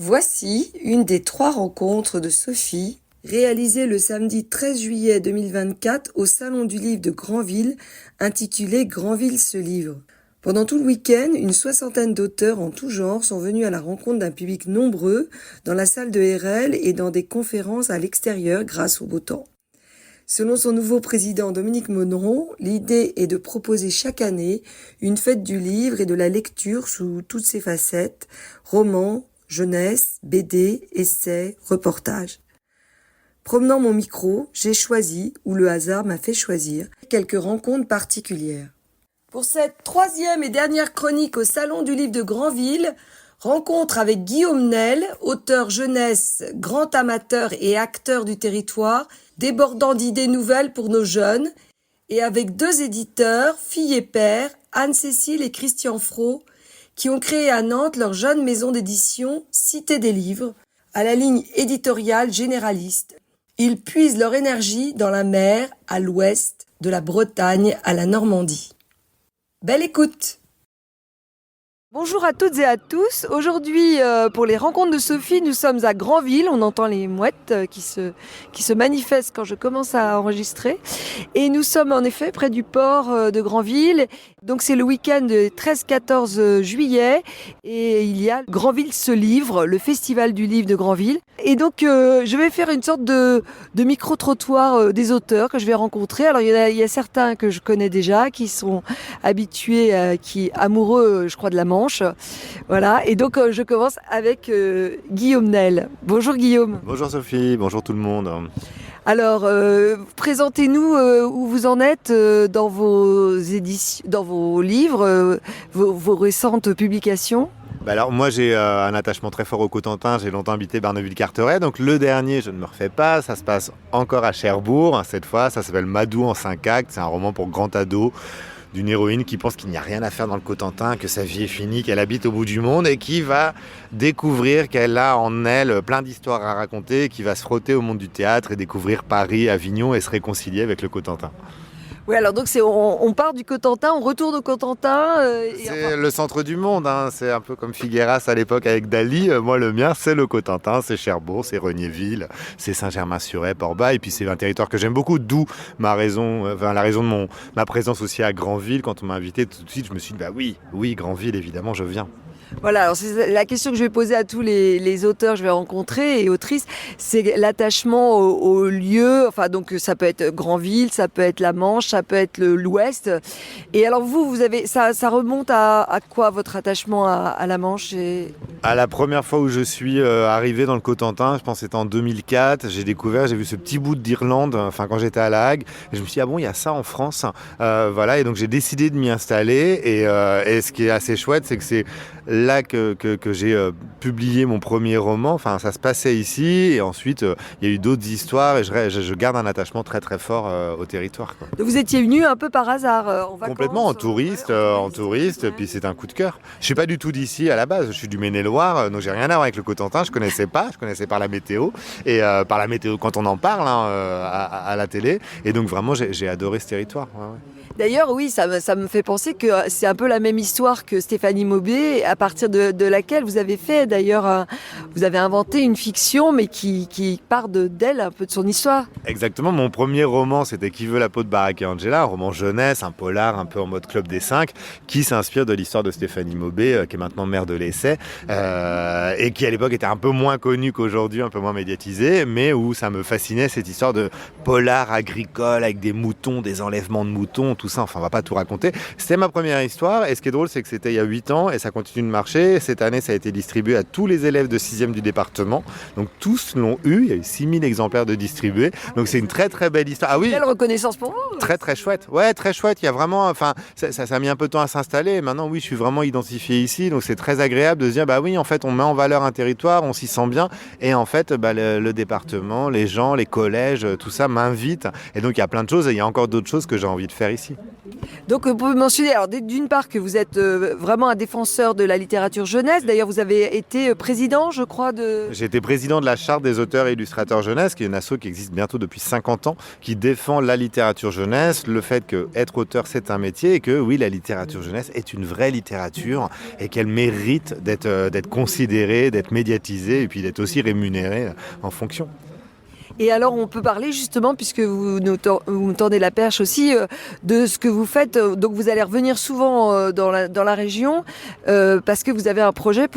Voici une des 3 rencontres de Sophie, réalisées le samedi 13 juillet 2024 au Salon du Livre de Granville, intitulée Granville se livre. Pendant tout le week-end, une 60aine d'auteurs en tout genre sont venus à la rencontre d'un public nombreux dans la salle de RL et dans des conférences à l'extérieur grâce au beau temps. Selon son nouveau président Dominique Monneron, l'idée est de proposer chaque année une fête du livre et de la lecture sous toutes ses facettes, romans, jeunesse, BD, essais, reportages. Promenant mon micro, j'ai choisi, ou le hasard m'a fait choisir, quelques rencontres particulières. Pour cette 3e et dernière chronique au Salon du Livre de Granville, rencontre avec Guillaume Nel, auteur jeunesse, grand amateur et acteur du territoire, débordant d'idées nouvelles pour nos jeunes, et avec 2 éditeurs, Fille et Père, Anne-Cécile et Christian Fro, qui ont créé à Nantes leur jeune maison d'édition Cité des Livres, à la ligne éditoriale généraliste. Ils puisent leur énergie dans la mer, à l'ouest, de la Bretagne à la Normandie. Belle écoute! Bonjour à toutes et à tous. Aujourd'hui, pour les rencontres de Sophie, nous sommes à Granville. On entend les mouettes qui se manifestent quand je commence à enregistrer. Et nous sommes en effet près du port de Granville. Donc c'est le week-end du 13-14 juillet. Et il y a Granville se livre, le festival du livre de Granville. Et donc je vais faire une sorte de micro-trottoir des auteurs que je vais rencontrer. Alors il y a certains que je connais déjà, qui sont habitués, amoureux, je crois, de la Manche. Voilà, et donc je commence avec Guillaume Nel. Bonjour Guillaume. Bonjour Sophie, bonjour tout le monde. Alors, présentez-nous où vous en êtes dans vos éditions, dans vos livres, vos récentes publications. Alors moi j'ai un attachement très fort au Cotentin, j'ai longtemps habité Barneville-Carteret, donc le dernier je ne me refais pas, ça se passe encore à Cherbourg, cette fois ça s'appelle Madou en 5 actes, c'est un roman pour grand ado, d'une héroïne qui pense qu'il n'y a rien à faire dans le Cotentin, que sa vie est finie, qu'elle habite au bout du monde et qui va découvrir qu'elle a en elle plein d'histoires à raconter, qui va se frotter au monde du théâtre et découvrir Paris, Avignon et se réconcilier avec le Cotentin. Oui, alors donc on part du Cotentin, on retourne au Cotentin. C'est le centre du monde, hein. C'est un peu comme Figueras à l'époque avec Dali. Moi, le mien, c'est le Cotentin, c'est Cherbourg, c'est Regnéville, c'est Saint-Germain-sur-Aie, Port-Bas. Et puis c'est un territoire que j'aime beaucoup, d'où la raison de ma présence aussi à Granville. Quand on m'a invité, tout de suite, je me suis dit, oui, Granville, évidemment, je viens. Voilà, alors c'est la question que je vais poser à tous les auteurs que je vais rencontrer et autrices, c'est l'attachement au lieu, enfin donc ça peut être Granville, ça peut être la Manche, ça peut être l'Ouest. Et alors vous avez, ça remonte à quoi votre attachement à la Manche À la première fois où je suis arrivé dans le Cotentin, je pense que c'était en 2004, j'ai vu ce petit bout d'Irlande, quand j'étais à La Hague, et je me suis dit, il y a ça en France, voilà, et donc j'ai décidé de m'y installer, et ce qui est assez chouette, c'est que c'est là que j'ai publié mon premier roman, ça se passait ici, et ensuite il y a eu d'autres histoires, et je garde un attachement très très fort au territoire, quoi. Donc vous étiez venu un peu par hasard en vacances? Complètement, en touriste, puis c'est un coup de cœur. Je suis pas du tout d'ici à la base, je suis du Maine-et-Loire, donc j'ai rien à voir avec le Cotentin, je connaissais par la météo, et par la météo quand on en parle à la télé, et donc vraiment j'ai adoré ce territoire. Ouais. D'ailleurs, oui, ça me fait penser que c'est un peu la même histoire que Stéphanie Maubé, à partir de laquelle vous avez fait d'ailleurs, vous avez inventé une fiction, mais qui part d'elle, un peu de son histoire. Exactement, mon premier roman, c'était Qui veut la peau de Barack et Angela, un roman jeunesse, un polar, un peu en mode Club des 5, qui s'inspire de l'histoire de Stéphanie Maubé, qui est maintenant maire de l'Essai, et qui à l'époque était un peu moins connue qu'aujourd'hui, un peu moins médiatisée, mais où ça me fascinait cette histoire de polar agricole avec des moutons, des enlèvements de moutons, tout ça, on va pas tout raconter. C'était ma première histoire, et ce qui est drôle, c'est que c'était il y a 8 ans, et ça continue de marcher. Cette année, ça a été distribué à tous les élèves de 6e du département, donc tous l'ont eu, il y a eu 6000 exemplaires de distribués, donc c'est une très très belle histoire. Ah oui, quelle reconnaissance pour vous. Très très chouette, ouais, très chouette, il y a vraiment, ça a mis un peu de temps à s'installer, et maintenant oui, je suis vraiment identifié ici, donc c'est très agréable de se dire, oui, en fait, on met en valeur un territoire, on s'y sent bien, et en fait, le département, les gens, les collèges, tout ça m'invite, et donc il y a plein de choses, et il y a encore d'autres choses que j'ai envie de faire ici. aussi. Donc on peut mentionner alors d'une part que vous êtes vraiment un défenseur de la littérature jeunesse. D'ailleurs vous avez été président, je crois, de... J'ai été président de la Charte des auteurs et illustrateurs jeunesse, qui est une asso qui existe bientôt depuis 50 ans, qui défend la littérature jeunesse, le fait qu'être auteur c'est un métier et que oui, la littérature jeunesse est une vraie littérature et qu'elle mérite d'être considérée, d'être médiatisée et puis d'être aussi rémunérée en fonction. Et alors on peut parler justement, puisque vous me tendez la perche aussi, de ce que vous faites. Donc vous allez revenir souvent dans la région parce que vous avez un projet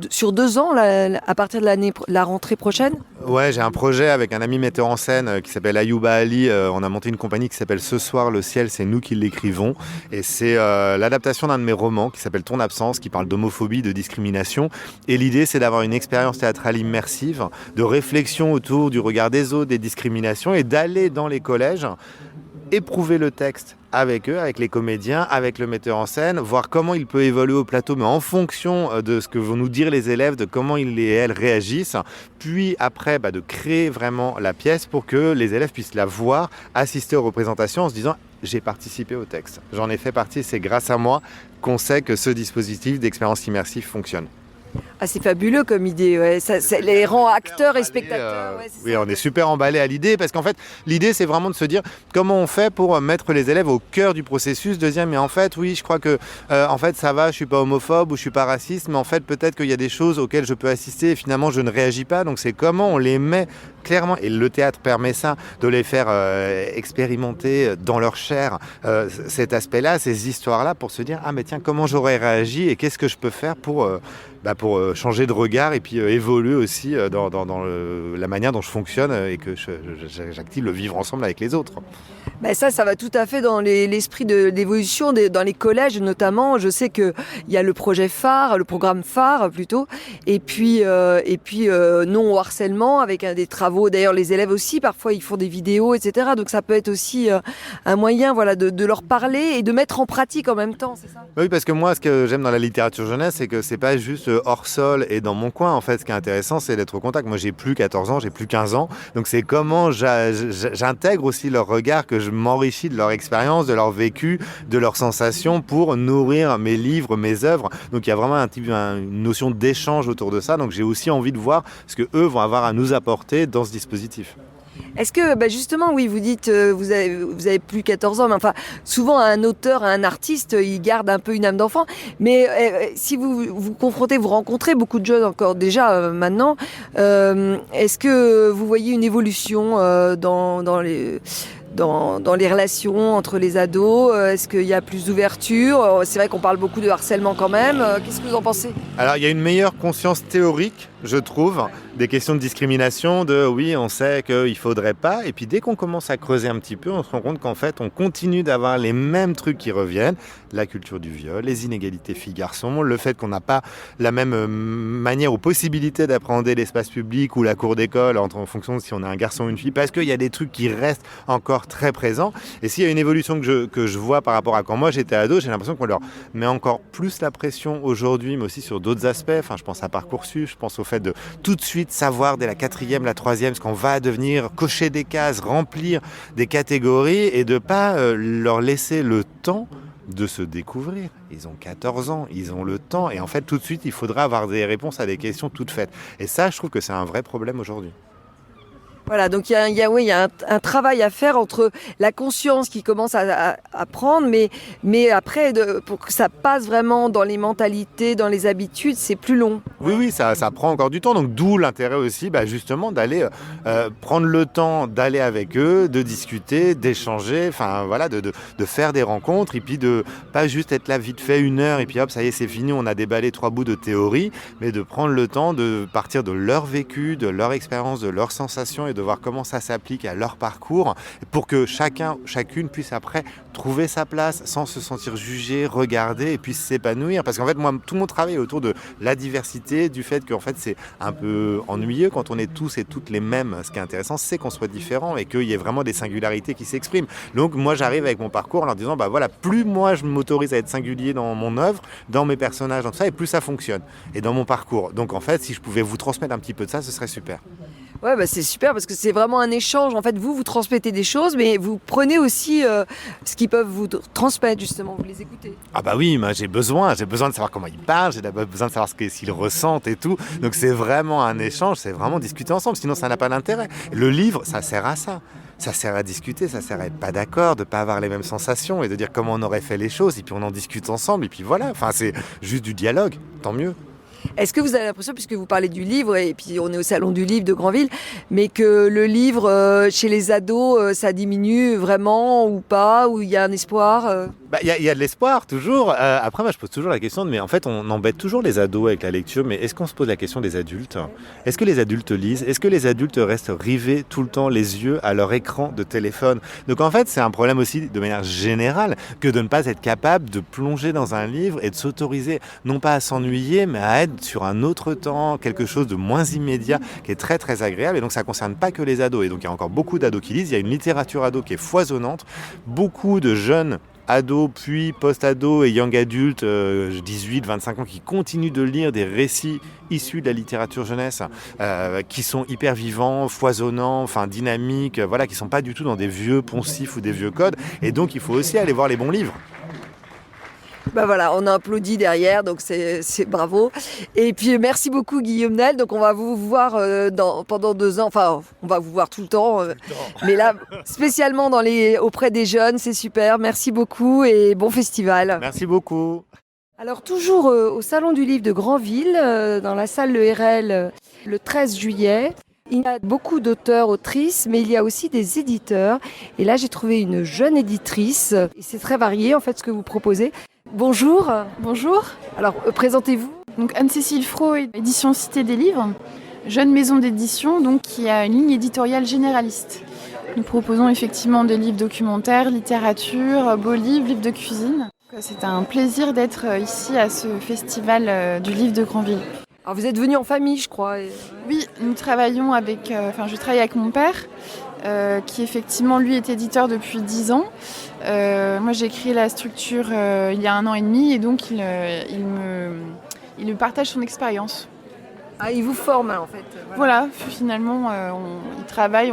sur 2 ans, à partir de la rentrée prochaine. Ouais, j'ai un projet avec un ami metteur en scène qui s'appelle Ayouba Ali. On a monté une compagnie qui s'appelle Ce soir, le ciel, c'est nous qui l'écrivons. Et c'est l'adaptation d'un de mes romans qui s'appelle Ton absence, qui parle d'homophobie, de discrimination. Et l'idée, c'est d'avoir une expérience théâtrale immersive, de réflexion autour du regard des autres, des discriminations, et d'aller dans les collèges éprouver le texte avec eux, avec les comédiens, avec le metteur en scène, voir comment il peut évoluer au plateau, mais en fonction de ce que vont nous dire les élèves, de comment ils et elles réagissent, puis après de créer vraiment la pièce pour que les élèves puissent la voir, assister aux représentations en se disant « j'ai participé au texte, j'en ai fait partie, c'est grâce à moi qu'on sait que ce dispositif d'expérience immersive fonctionne ». Ah, c'est fabuleux comme idée, ouais. Ça les rend acteurs et spectateurs. Ouais, oui, on est super emballés à l'idée parce qu'en fait, l'idée c'est vraiment de se dire comment on fait pour mettre les élèves au cœur du processus, de dire mais en fait, oui, je crois que en fait ça va, je suis pas homophobe ou je suis pas raciste, mais en fait peut-être qu'il y a des choses auxquelles je peux assister et finalement je ne réagis pas. Donc c'est comment on les met clairement, et le théâtre permet ça, de les faire expérimenter dans leur chair cet aspect-là, ces histoires-là, pour se dire ah mais tiens, comment j'aurais réagi et qu'est-ce que je peux faire pour changer de regard et puis évoluer aussi dans la manière dont je fonctionne et que j'active le vivre ensemble avec les autres. Ça va tout à fait dans l'esprit de l'évolution dans les collèges notamment. Je sais qu'il y a le projet phare, le programme phare plutôt, et puis non au harcèlement avec des travaux. D'ailleurs les élèves aussi parfois ils font des vidéos, etc. Donc ça peut être aussi un moyen de leur parler et de mettre en pratique en même temps, c'est ça ? Oui, parce que moi ce que j'aime dans la littérature jeunesse, c'est que c'est pas juste hors sol et dans mon coin. En fait, ce qui est intéressant, c'est d'être au contact. Moi, j'ai plus 14 ans, j'ai plus 15 ans. Donc, c'est comment j'intègre aussi leur regard, que je m'enrichis de leur expérience, de leur vécu, de leurs sensations pour nourrir mes livres, mes œuvres. Donc, il y a vraiment une notion d'échange autour de ça. Donc, j'ai aussi envie de voir ce que eux vont avoir à nous apporter dans ce dispositif. Est-ce que, justement, oui, vous dites, vous avez plus 14 ans, mais enfin, souvent un auteur, un artiste, il garde un peu une âme d'enfant. Mais si vous rencontrez beaucoup de jeunes encore déjà maintenant, est-ce que vous voyez une évolution dans les relations entre les ados? Est-ce qu'il y a plus d'ouverture? C'est vrai qu'on parle beaucoup de harcèlement quand même. Qu'est-ce que vous en pensez? Alors, il y a une meilleure conscience théorique, je trouve, des questions de discrimination, oui, on sait qu'il ne faudrait pas. Et puis, dès qu'on commence à creuser un petit peu, on se rend compte qu'en fait, on continue d'avoir les mêmes trucs qui reviennent. La culture du viol, les inégalités filles-garçons, le fait qu'on n'a pas la même manière ou possibilité d'appréhender l'espace public ou la cour d'école en fonction de si on est un garçon ou une fille, parce qu'il y a des trucs qui restent encore très présents. Et s'il y a une évolution que je vois par rapport à quand moi j'étais ado, j'ai l'impression qu'on leur met encore plus la pression aujourd'hui, mais aussi sur d'autres aspects. Enfin, je pense à Parcoursup, je pense au fait de tout de suite savoir dès la 4e, la 3e, ce qu'on va devenir, cocher des cases, remplir des catégories et de pas leur laisser le temps de se découvrir. Ils ont 14 ans, ils ont le temps et en fait tout de suite il faudra avoir des réponses à des questions toutes faites. Et ça, je trouve que c'est un vrai problème aujourd'hui. Voilà, donc il y a un travail à faire entre la conscience qui commence à prendre, mais après, pour que ça passe vraiment dans les mentalités, dans les habitudes, c'est plus long. Oui, ça prend encore du temps, donc d'où l'intérêt aussi justement d'aller prendre le temps d'aller avec eux, de discuter, d'échanger, enfin voilà, de faire des rencontres et puis de pas juste être là vite fait 1 heure et puis hop, ça y est, c'est fini, on a déballé 3 bouts de théorie, mais de prendre le temps de partir de leur vécu, de leur expérience, de leurs sensations et de voir comment ça s'applique à leur parcours pour que chacune puisse après trouver sa place sans se sentir jugé, regardé et puisse s'épanouir. Parce qu'en fait, moi, tout mon travail est autour de la diversité, du fait qu'en fait, c'est un peu ennuyeux quand on est tous et toutes les mêmes. Ce qui est intéressant, c'est qu'on soit différents et qu'il y ait vraiment des singularités qui s'expriment. Donc, moi, j'arrive avec mon parcours en leur disant, voilà, plus moi, je m'autorise à être singulier dans mon œuvre, dans mes personnages, dans tout ça, et plus ça fonctionne. Et dans mon parcours. Donc, en fait, si je pouvais vous transmettre un petit peu de ça, ce serait super. Ouais, bah c'est super parce que c'est vraiment un échange. En fait, vous transmettez des choses, mais vous prenez aussi ce qu'ils peuvent vous transmettre, justement. Vous les écoutez. Ah bah oui, moi j'ai besoin de savoir comment ils parlent, j'ai d'abord besoin de savoir ce qu'ils ressentent et tout. Donc c'est vraiment un échange, c'est vraiment discuter ensemble, sinon ça n'a pas d'intérêt. Le livre, ça sert à ça. Ça sert à discuter, ça sert à être pas d'accord, de pas avoir les mêmes sensations et de dire comment on aurait fait les choses et puis on en discute ensemble et puis voilà. Enfin c'est juste du dialogue, tant mieux. Est-ce que vous avez l'impression, puisque vous parlez du livre, et puis on est au Salon du Livre de Granville, mais que le livre, chez les ados, ça diminue vraiment ou pas, ou il y a un espoir Bah, y a de l'espoir, toujours. Après, moi, je pose toujours la question mais en fait, on embête toujours les ados avec la lecture, mais est-ce qu'on se pose la question des adultes? Est-ce que les adultes lisent? Est-ce que les adultes restent rivés tout le temps les yeux à leur écran de téléphone? Donc, en fait, c'est un problème aussi, de manière générale, que de ne pas être capable de plonger dans un livre et de s'autoriser, non pas à s'ennuyer, mais à être sur un autre temps, quelque chose de moins immédiat, qui est très, très agréable. Et donc, ça ne concerne pas que les ados. Et donc, il y a encore beaucoup d'ados qui lisent. Il y a une littérature ado qui est foisonnante. Beaucoup de jeunes ados, puis post-ados et young adultes, 18-25 ans, qui continuent de lire des récits issus de la littérature jeunesse, qui sont hyper vivants, foisonnants, enfin dynamiques, voilà, qui ne sont pas du tout dans des vieux poncifs ou des vieux codes. Et donc, il faut aussi aller voir les bons livres. Bah voilà, on a applaudi derrière, donc c'est bravo. Et puis merci beaucoup Guillaume Nel. Donc on va vous voir pendant 2 ans. Enfin, on va vous voir tout le temps, mais là spécialement auprès des jeunes, c'est super. Merci beaucoup et bon festival. Merci beaucoup. Alors toujours au Salon du Livre de Granville, dans la salle Le RL, le 13 juillet. Il y a beaucoup d'auteurs, autrices, mais il y a aussi des éditeurs. Et là, j'ai trouvé une jeune éditrice. Et c'est très varié en fait ce que vous proposez. Bonjour. Bonjour. Alors, présentez-vous. Donc Anne-Cécile Fro, édition Cité des Livres, jeune maison d'édition donc qui a une ligne éditoriale généraliste. Nous proposons effectivement des livres documentaires, littérature, beaux livres, livres de cuisine. C'est un plaisir d'être ici à ce festival du livre de Granville. Alors vous êtes venus en famille, je crois. Oui, nous travaillons je travaille avec mon père, qui effectivement lui est éditeur depuis 10 ans. Moi j'ai créé la structure il y a 1 an et demi et donc il me partage son expérience. Ah, il vous forme en fait. Voilà, finalement on travaille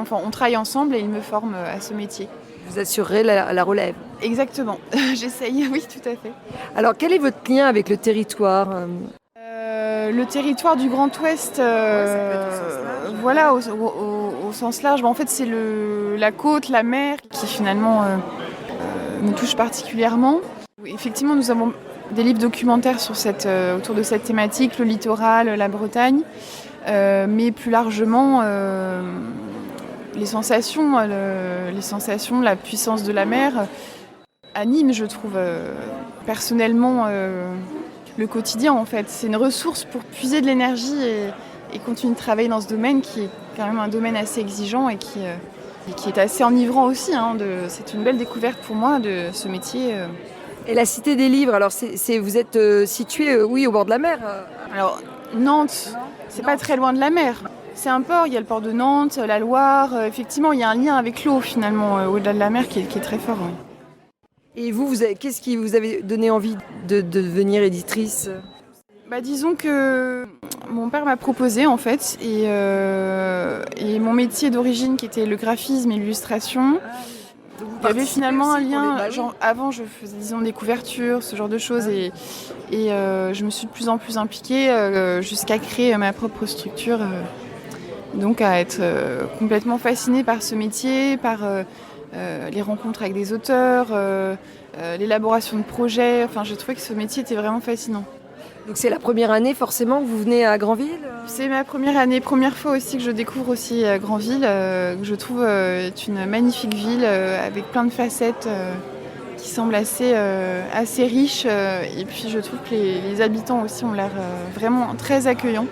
ensemble et il me forme à ce métier. Vous assurez la relève. Exactement, j'essaye, oui tout à fait. Alors quel est votre lien avec le territoire Le territoire du Grand Ouest, voilà, au sens large. En fait, c'est la côte, la mer qui finalement me touche particulièrement. Effectivement, nous avons des livres documentaires autour de cette thématique, le littoral, la Bretagne, mais plus largement les sensations, la puissance de la mer anime, je trouve, personnellement. Le quotidien en fait, c'est une ressource pour puiser de l'énergie et continuer de travailler dans ce domaine qui est quand même un domaine assez exigeant et qui est assez enivrant aussi. C'est une belle découverte pour moi de ce métier. Et la Cité des Livres, alors vous êtes situé oui, au bord de la mer Alors Nantes, c'est pas très loin de la mer. C'est un port, il y a le port de Nantes, la Loire. Effectivement, il y a un lien avec l'eau finalement au-delà de la mer qui est très fort. Ouais. Et qu'est-ce qui vous avait donné envie de devenir éditrice ? Disons que mon père m'a proposé en fait et mon métier d'origine qui était le graphisme et l'illustration, il y avait finalement un lien. Avant je faisais des couvertures, ce genre de choses et je me suis de plus en plus impliquée jusqu'à créer ma propre structure, donc à être complètement fascinée par ce métier, par les rencontres avec des auteurs, l'élaboration de projets. Enfin, j'ai trouvé que ce métier était vraiment fascinant. Donc c'est la première année forcément que vous venez à Granville ? C'est ma première année, première fois aussi que je découvre aussi Granville, que je trouve est une magnifique ville avec plein de facettes qui semblent assez riches. Et puis je trouve que les habitants aussi ont l'air vraiment très accueillants.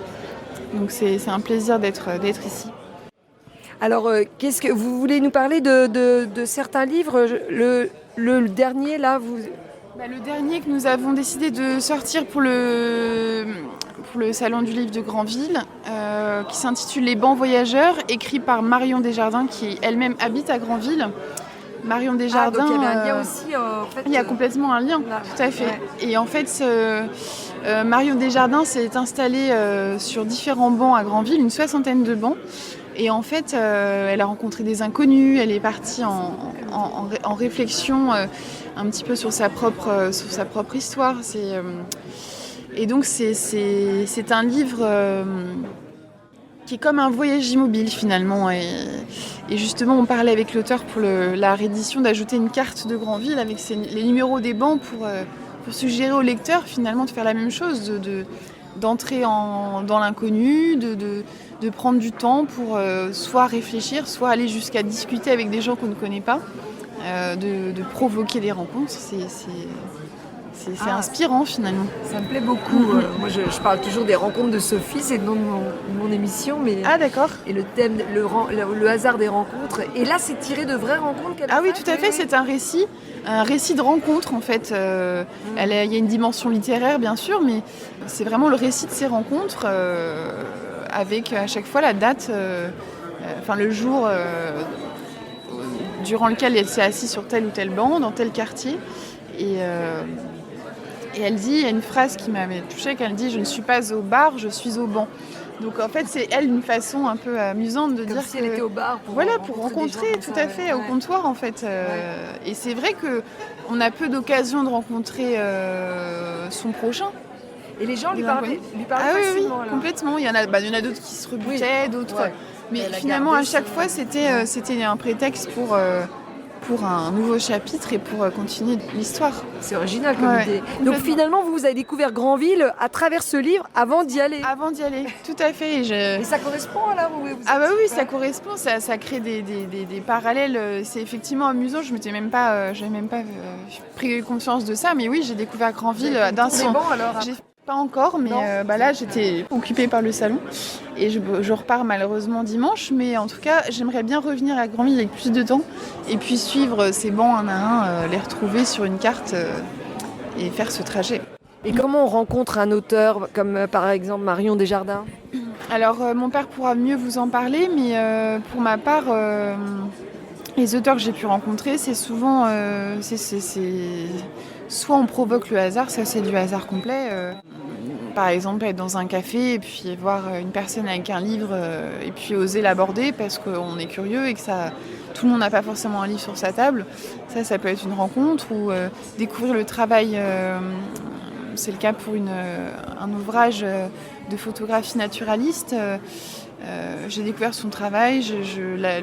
Donc c'est un plaisir d'être ici. Alors, qu'est-ce que vous voulez nous parler de certains livres ? Le dernier, là, le dernier que nous avons décidé de sortir pour le Salon du Livre de Granville, qui s'intitule Les bancs voyageurs, écrit par Marion Desjardins, qui elle-même habite à Granville. Marion Desjardins... donc il y avait un lien aussi, en fait... Il y a complètement un lien, tout à fait. Ouais. Et en fait, Marion Desjardins s'est installée sur différents bancs à Granville, une 60aine de bancs. Et en fait, elle a rencontré des inconnus, elle est partie en réflexion un petit peu sur sa propre histoire. Et donc c'est un livre qui est comme un voyage immobile finalement. Et justement, on parlait avec l'auteur pour la réédition d'ajouter une carte de Granville avec les numéros des bancs pour suggérer au lecteur finalement de faire la même chose, d'entrer dans l'inconnu, de prendre du temps pour soit réfléchir, soit aller jusqu'à discuter avec des gens qu'on ne connaît pas, de provoquer des rencontres. C'est inspirant finalement. Ça me plaît beaucoup. Moi, je parle toujours des rencontres de Sophie, c'est le nom de mon émission. Mais, ah d'accord. Et le thème, le hasard des rencontres. Et là, c'est tiré de vraies rencontres qu'elle a Ah oui, faites. tout à fait. C'est un récit de rencontre en fait. Il y a une dimension littéraire bien sûr, mais c'est vraiment le récit de ces rencontres avec à chaque fois la date, le jour durant lequel elle s'est assise sur tel ou tel banc, dans tel quartier. Et elle dit, il y a une phrase qui m'avait touchée, qu'elle dit « Je ne suis pas au bar, je suis au banc ». Donc en fait, c'est elle une façon un peu amusante de dire si elle était au bar pour rencontrer tout à fait, au comptoir en fait. Et c'est vrai qu'on a peu d'occasions de rencontrer son prochain. Et les gens lui parlaient facilement. Oui, complètement. Il y en a d'autres qui se rebutaient, d'autres. Ouais. Mais finalement, à chaque fois, c'était un prétexte pour un nouveau chapitre et pour continuer l'histoire. C'est original comme idée. Donc finalement, vous avez découvert Granville à travers ce livre avant d'y aller. Avant d'y aller, tout à fait. Et ça correspond alors oui, ça correspond. Ça crée des parallèles. C'est effectivement amusant. Je m'étais même pas pris conscience de ça. Mais oui, j'ai découvert Granville d'un son. Pas encore, mais là j'étais occupée par le salon et je repars malheureusement dimanche, mais en tout cas j'aimerais bien revenir à Granville avec plus de temps et puis suivre ces bancs un à un, les retrouver sur une carte et faire ce trajet. Et comment on rencontre un auteur comme par exemple Marion Desjardins ? Alors mon père pourra mieux vous en parler, mais pour ma part les auteurs que j'ai pu rencontrer, c'est souvent soit on provoque le hasard, ça c'est du hasard complet. Par exemple, être dans un café et puis voir une personne avec un livre et puis oser l'aborder parce qu'on est curieux et que tout le monde n'a pas forcément un livre sur sa table. Ça peut être une rencontre ou découvrir le travail. C'est le cas pour un ouvrage de photographie naturaliste. J'ai découvert son travail.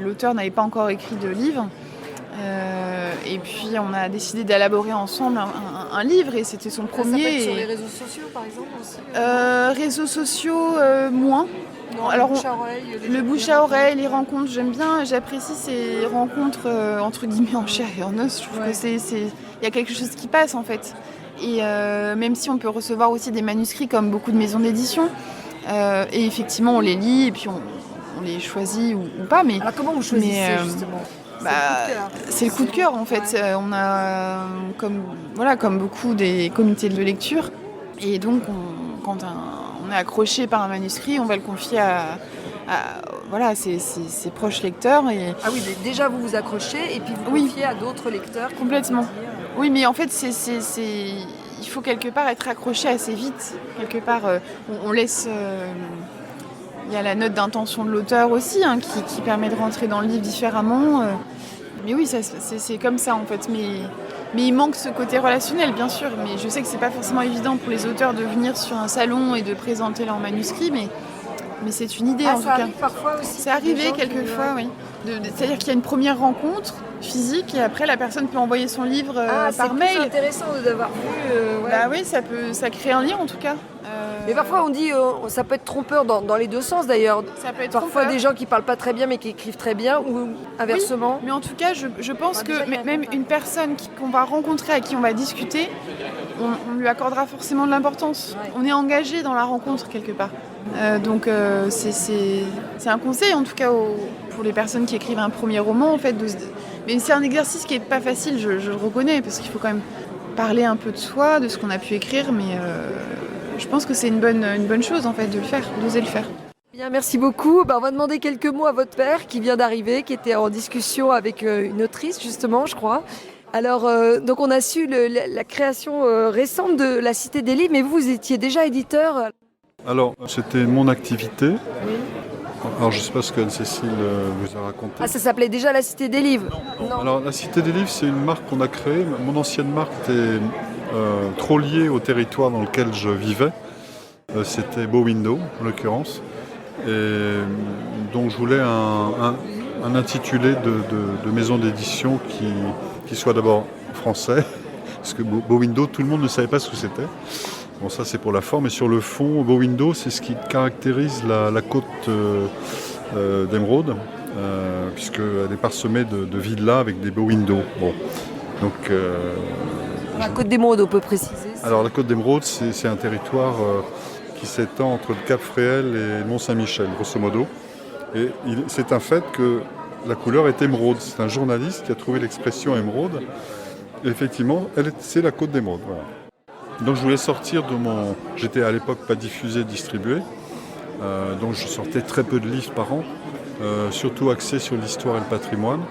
L'auteur n'avait pas encore écrit de livre. Et puis on a décidé d'élaborer ensemble un livre et c'était son premier. Ça peut être sur les réseaux sociaux par exemple aussi réseaux sociaux, moins. Non, alors, le bouche à oreille, les rencontres, j'aime bien, j'apprécie ces rencontres entre guillemets en chair et en os. Je trouve que il y a quelque chose qui passe en fait. Et même si on peut recevoir aussi des manuscrits comme beaucoup de maisons d'édition, et effectivement on les lit et puis on les choisit ou pas. Mais alors comment vous choisissez justement ? C'est le coup de cœur en fait. On a comme beaucoup des comités de lecture et donc quand on est accroché par un manuscrit, on va le confier à ses proches lecteurs. Ah oui, déjà vous accrochez et puis vous confiez à d'autres lecteurs. Complètement. Oui, mais en fait il faut quelque part être accroché assez vite. Quelque part, on laisse. Il y a la note d'intention de l'auteur aussi, qui permet de rentrer dans le livre différemment. Mais oui, c'est comme ça en fait. Mais il manque ce côté relationnel, bien sûr. Mais je sais que c'est pas forcément évident pour les auteurs de venir sur un salon et de présenter leur manuscrit. Mais c'est une idée en tout cas. Ça arrive parfois aussi. C'est arrivé quelquefois, oui. C'est-à-dire qu'il y a une première rencontre physique et après la personne peut envoyer son livre par mail. C'est intéressant d'avoir vu. Bah oui, ça crée un lien en tout cas. Mais parfois on dit ça peut être trompeur dans les deux sens d'ailleurs. Ça peut être parfois trompeur. Des gens qui parlent pas très bien mais qui écrivent très bien ou inversement. Oui, mais en tout cas je pense que même une personne qu'on va rencontrer, à qui on va discuter, on lui accordera forcément de l'importance. Ouais. On est engagé dans la rencontre quelque part. Donc c'est un conseil en tout cas pour les personnes qui écrivent un premier roman en fait. Mais c'est un exercice qui est pas facile, je le reconnais, parce qu'il faut quand même parler un peu de soi, de ce qu'on a pu écrire, mais je pense que c'est une bonne chose en fait de le faire, d'oser le faire. Bien, merci beaucoup. On va demander quelques mots à votre père qui vient d'arriver, qui était en discussion avec une autrice justement, je crois. Alors, donc on a su la création récente de la Cité des Livres, mais vous étiez déjà éditeur. Alors, c'était mon activité. Alors je ne sais pas ce qu'Anne-Cécile vous a raconté. Ah, ça s'appelait déjà la Cité des Livres? Non. Alors la Cité des Livres, c'est une marque qu'on a créée. Mon ancienne marque était trop liée au territoire dans lequel je vivais. C'était Beau Window en l'occurrence. Et donc je voulais un intitulé de maison d'édition qui soit d'abord français. Parce que Beau Window, tout le monde ne savait pas ce que c'était. Bon, ça c'est pour la forme, et sur le fond, Beau Window, c'est ce qui caractérise la côte d'Émeraude, puisqu'elle est parsemée de villas avec des beaux windows. Bon. Donc, La Côte d'Émeraude, on peut préciser. alors la côte d'Émeraude, c'est un territoire qui s'étend entre le Cap Fréhel et le Mont-Saint-Michel, grosso modo. Et c'est un fait que la couleur est émeraude. C'est un journaliste qui a trouvé l'expression émeraude. Et effectivement, c'est la côte d'Émeraude. Voilà. Donc je voulais sortir de mon... J'étais à l'époque pas diffusé, distribué. Donc je sortais très peu de livres par an, surtout axés sur l'histoire et le patrimoine.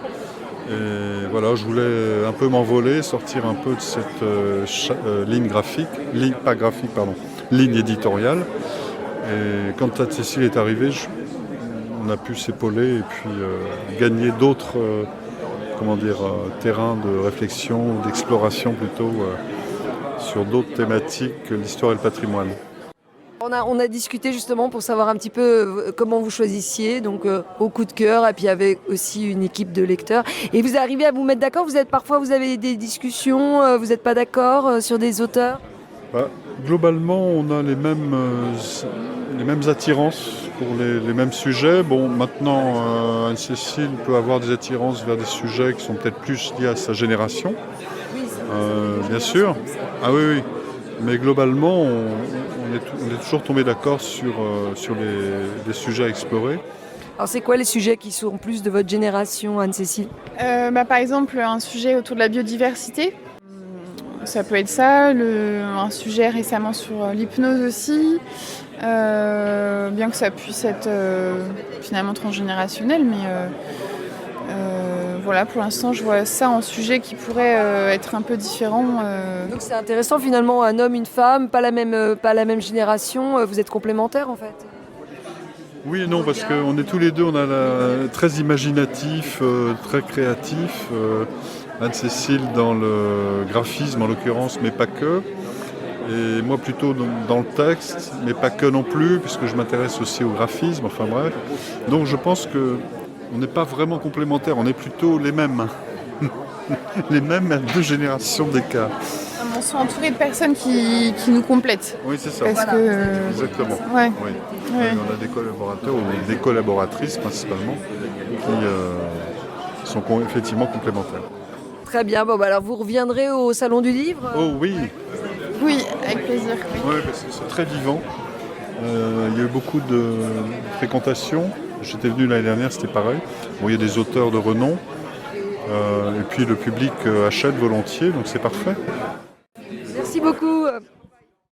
Et voilà, je voulais un peu m'envoler, sortir un peu de cette ligne éditoriale. Et quand Anne-Cécile est arrivée, on a pu s'épauler et puis gagner d'autres terrains de réflexion, d'exploration plutôt, sur d'autres thématiques que l'histoire et le patrimoine. On a discuté justement pour savoir un petit peu comment vous choisissiez, donc au coup de cœur, et puis avec aussi une équipe de lecteurs. Et vous arrivez à vous mettre d'accord? Parfois vous avez des discussions, vous n'êtes pas d'accord sur des auteurs? Globalement, on a les mêmes attirances pour les mêmes sujets. Bon, maintenant, Anne-Cécile peut avoir des attirances vers des sujets qui sont peut-être plus liés à sa génération. Oui, bien sûr. Ah oui, oui. Mais globalement, on est toujours tombé d'accord sur les sujets à explorer. Alors c'est quoi les sujets qui sont plus de votre génération, Anne-Cécile? Par exemple, un sujet autour de la biodiversité. Ça peut être ça, un sujet récemment sur l'hypnose aussi. Bien que ça puisse être finalement transgénérationnel, mais voilà, pour l'instant je vois ça en sujet qui pourrait être un peu différent. Donc c'est intéressant finalement, un homme, une femme, pas la même génération, vous êtes complémentaires en fait. Oui et non, parce qu'on est tous les deux, très imaginatifs, très créatifs. Anne-Cécile dans le graphisme en l'occurrence, mais pas que. Et moi plutôt dans le texte, mais pas que non plus, puisque je m'intéresse aussi au graphisme, enfin bref. Donc je pense qu'on n'est pas vraiment complémentaires, on est plutôt les mêmes. Les mêmes à 2 générations d'écart. On soit entouré de personnes qui nous complètent. Oui, c'est ça. Parce que... Exactement. Ouais. Oui. Ouais. On a des collaborateurs ou des collaboratrices principalement qui sont effectivement complémentaires. Très bien, alors vous reviendrez au Salon du Livre? Oh oui. Oui, avec plaisir. Oui, parce que c'est très vivant. Il y a eu beaucoup de fréquentation. J'étais venu l'année dernière, c'était pareil. Bon, il y a des auteurs de renom. Et puis le public achète volontiers, donc c'est parfait.